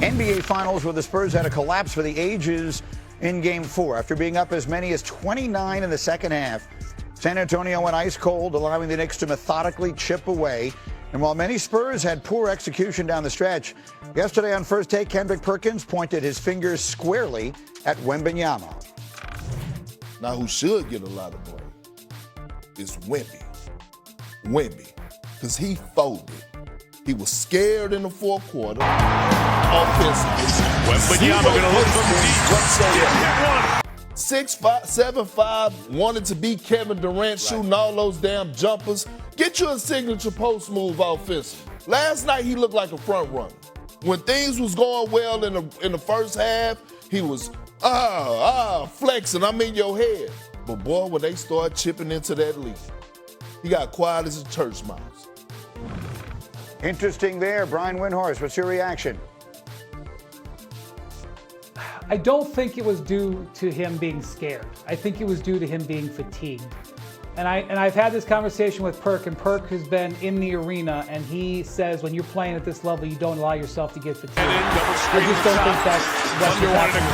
NBA Finals where the Spurs had a collapse for the ages in Game 4. After being up as many as 29 in the second half, San Antonio went ice cold, allowing the Knicks to methodically chip away. And while many Spurs had poor execution down the stretch, yesterday on First Take, Kendrick Perkins pointed his fingers squarely at Wemby. Now, who should get a lot of blame is Wemby. Because he folded. He was scared in the fourth quarter. Offensively. Wemby going to look for deep. 6'5", 7'5", wanted to be Kevin Durant, shooting all those damn jumpers. Get you a signature post move offensively. Last night he looked like a front runner. When things was going well in the first half, he was flexing. I'm in your head. But boy, when they start chipping into that lead, he got quiet as a church mouse. Interesting there, Brian Windhorst. What's your reaction? I don't think it was due to him being scared. I think it was due to him being fatigued. And I've had this conversation with Perk, and Perk has been in the arena, and he says when you're playing at this level, you don't allow yourself to get fatigued. I just don't think that's what's happening.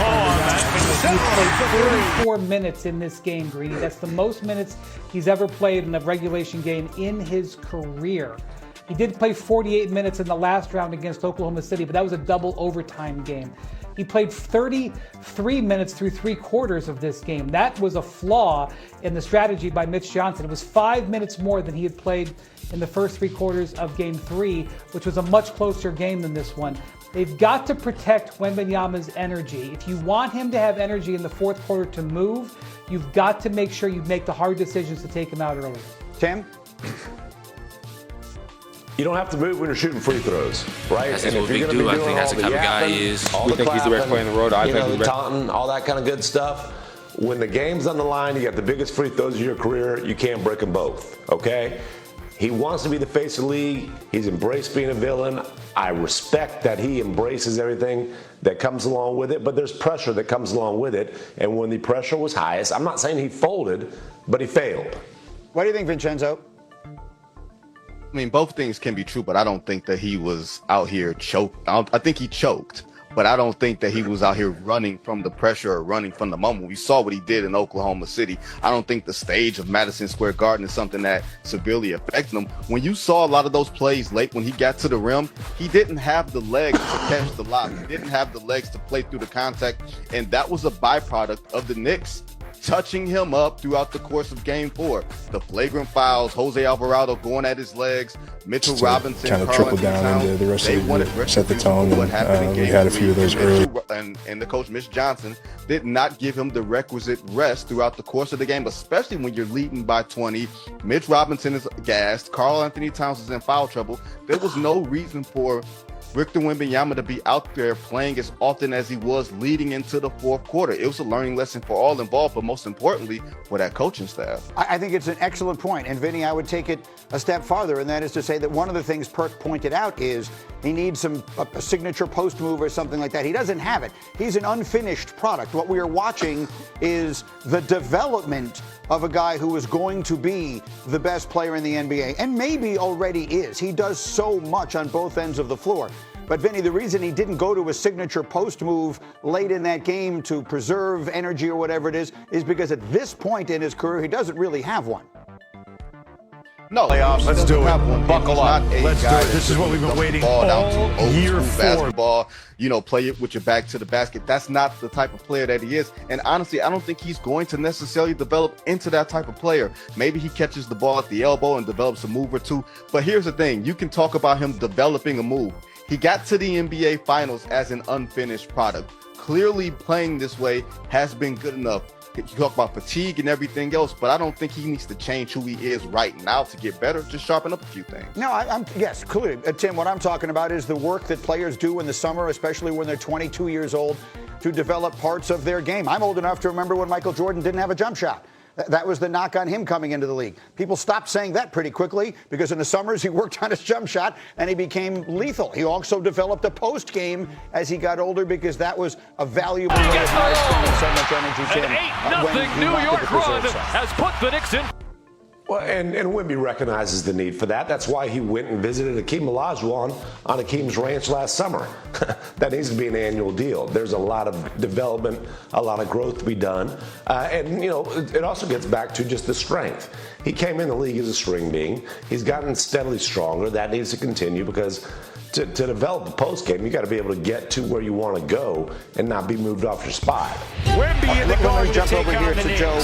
He's played 34 minutes in this game, Greeny. That's the most minutes he's ever played in a regulation game in his career. He did play 48 minutes in the last round against Oklahoma City, but that was a double overtime game. He played 33 minutes through 3 quarters of this game. That was a flaw in the strategy by Mitch Johnson. It was 5 minutes more than he had played in the first 3 quarters of Game 3, which was a much closer game than this one. They've got to protect Wembanyama's energy. If you want him to have energy in the fourth quarter to move, you've got to make sure you make the hard decisions to take him out early. Tim? You don't have to move when you're shooting free throws, right? That's what Big do. I think that's the type of guy he is. You think he's the best player in the world? I think he's the taunting, all that kind of good stuff. When the game's on the line, you got the biggest free throws of your career, you can't break them both, okay? He wants to be the face of the league. He's embraced being a villain. I respect that he embraces everything that comes along with it, but there's pressure that comes along with it. And when the pressure was highest, I'm not saying he folded, but he failed. What do you think, Vincenzo? I mean, both things can be true, but I don't think that he was out here choked. I think he choked, but I don't think that he was out here running from the pressure or running from the moment. We saw what he did in Oklahoma City. I don't think the stage of Madison Square Garden is something that severely affected him. When you saw a lot of those plays late, when he got to the rim, he didn't have the legs to catch the lob. He didn't have the legs to play through the contact, and that was a byproduct of the Knicks touching him up throughout the course of Game 4. The flagrant fouls, Jose Alvarado going at his legs, Mitchell Robinson, kind of trickle down into the rest of the year, set the tone, and we had a few of those early. And the coach, Mitch Johnson, did not give him the requisite rest throughout the course of the game, especially when you're leading by 20. Mitch Robinson is gassed. Karl Anthony Towns is in foul trouble. There was no reason for Victor Wembanyama to be out there playing as often as he was leading into the fourth quarter. It was a learning lesson for all involved, but most importantly, for that coaching staff. I think it's an excellent point. And Vinny, I would take it a step farther, and that is to say that one of the things Perk pointed out is he needs a signature post move or something like that. He doesn't have it. He's an unfinished product. What we are watching is the development of a guy who is going to be the best player in the NBA, and maybe already is. He does so much on both ends of the floor. But, Vinny, the reason he didn't go to a signature post move late in that game to preserve energy or whatever it is because at this point in his career, he doesn't really have one. No, playoffs. Let's do it. Buckle up. Let's do it. This is what we've been waiting all year for. Basketball, play it with your back to the basket. That's not the type of player that he is. And honestly, I don't think he's going to necessarily develop into that type of player. Maybe he catches the ball at the elbow and develops a move or two. But here's the thing. You can talk about him developing a move. He got to the NBA Finals as an unfinished product. Clearly playing this way has been good enough. You talk about fatigue and everything else, but I don't think he needs to change who he is right now to get better. Just sharpen up a few things. No, yes, clearly. Tim, what I'm talking about is the work that players do in the summer, especially when they're 22 years old, to develop parts of their game. I'm old enough to remember when Michael Jordan didn't have a jump shot. That was the knock on him coming into the league. People stopped saying that pretty quickly because in the summers he worked on his jump shot and he became lethal. He also developed a post game as he got older because that was a valuable way of spending so much energy. An 8-0 New York run has put the Knicks in. Well, and Wemby recognizes the need for that. That's why he went and visited Akeem Olajuwon on Akeem's ranch last summer. That needs to be an annual deal. There's a lot of development, a lot of growth to be done. And, you know, it also gets back to just the strength. He came in the league as a string being. He's gotten steadily stronger. That needs to continue because to develop the post game, you got to be able to get to where you want to go and not be moved off your spot. Wemby in the guard to jump take over here on the to Knicks. Joe.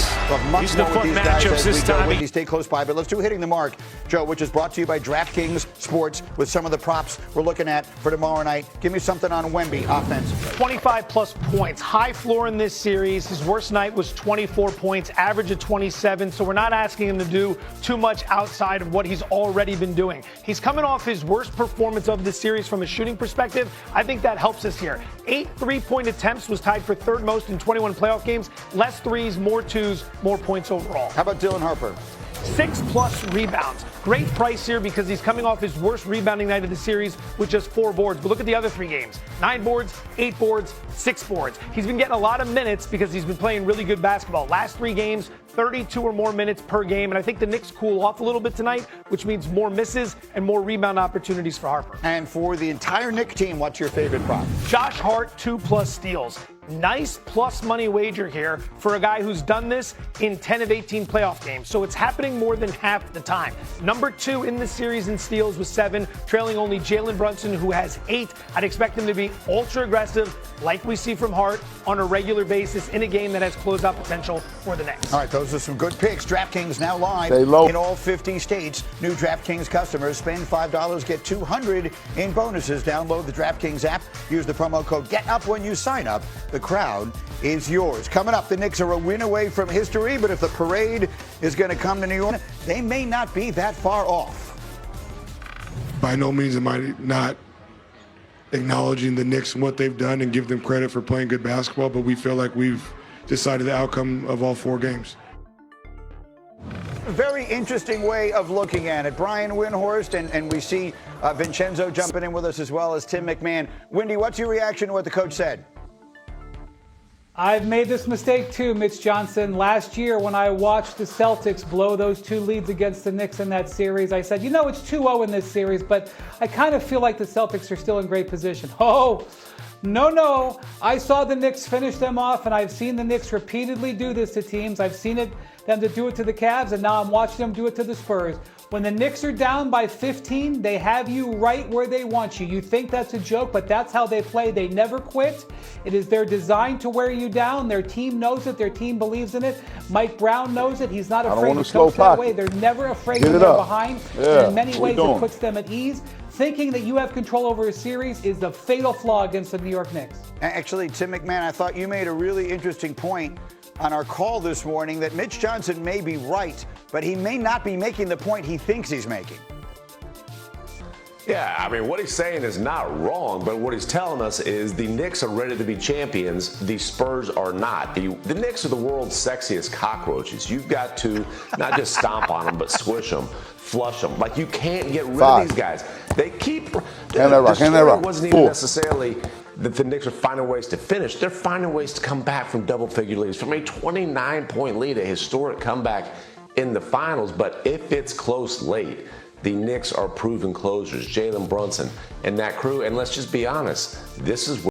These are the fun matchups this time. Wendy, stay close by, but let's do Hitting the Mark, Joe, which is brought to you by DraftKings Sports with some of the props we're looking at for tomorrow night. Give me something on Wemby offensively. 25-plus points. High floor in this series. His worst night was 24 points, average of 27, so we're not asking him to do too much outside of what he's already been doing. He's coming off his worst performance of the series from a shooting perspective. I think that helps us here. 8 3-point attempts was tied for third most in 21 playoff games. Less threes, more twos, more points overall. How about Dylan Harper? 6+ rebounds. Great price here because he's coming off his worst rebounding night of the series with just 4 boards. But look at the other 3 games. 9 boards, 8 boards, 6 boards. He's been getting a lot of minutes because he's been playing really good basketball. Last 3 games, 32 or more minutes per game. And I think the Knicks cool off a little bit tonight, which means more misses and more rebound opportunities for Harper. And for the entire Knicks team, what's your favorite prop? Josh Hart, 2+ steals. Nice plus money wager here for a guy who's done this in 10 of 18 playoff games. So it's happening more than half the time. Number 2 in the series in steals with 7, trailing only Jalen Brunson, who has 8. I'd expect him to be ultra aggressive, like we see from Hart, on a regular basis in a game that has closeout potential for the Knicks. All right, those are some good picks. DraftKings now live in all 50 states. New DraftKings customers spend $5, get $200 in bonuses. Download the DraftKings app. Use the promo code GETUP when you sign up. The crowd is yours. Coming up, the Knicks are a win away from history, but if the parade is going to come to New York, they may not be that far off. By no means am I not acknowledging the Knicks and what they've done and give them credit for playing good basketball, but we feel like we've decided the outcome of all 4 games. Very interesting way of looking at it. Brian Windhorst, and we see Vincenzo jumping in with us as well as Tim McMahon. Wendy, what's your reaction to what the coach said? I've made this mistake too, Mitch Johnson. Last year when I watched the Celtics blow those 2 leads against the Knicks in that series, I said, you know, it's 2-0 in this series, but I kind of feel like the Celtics are still in great position. Oh, no. I saw the Knicks finish them off, and I've seen the Knicks repeatedly do this to teams. I've seen them to do it to the Cavs, and now I'm watching them do it to the Spurs. When the Knicks are down by 15, they have you right where they want you. You think that's a joke, but that's how they play. They never quit. It is their design to wear you down. Their team knows it. Their team believes in it. Mike Brown knows it. He's not afraid to coach that way. They're never afraid when they're behind. And in many ways, it puts them at ease. Thinking that you have control over a series is the fatal flaw against the New York Knicks. Actually, Tim McMahon, I thought you made a really interesting point on our call this morning that Mitch Johnson may be right, but he may not be making the point he thinks he's making. Yeah, I mean, what he's saying is not wrong, but what he's telling us is the Knicks are ready to be champions. The Spurs are not. The Knicks are the world's sexiest cockroaches. You've got to not just stomp on them, but squish them, flush them. Like, you can't get rid of these guys. They keep... The story wasn't even necessarily that the Knicks are finding ways to finish. They're finding ways to come back from double-figure leads. From a 29-point lead, a historic comeback in the finals. But if it's close late, the Knicks are proven closers. Jalen Brunson and that crew. And let's just be honest, this is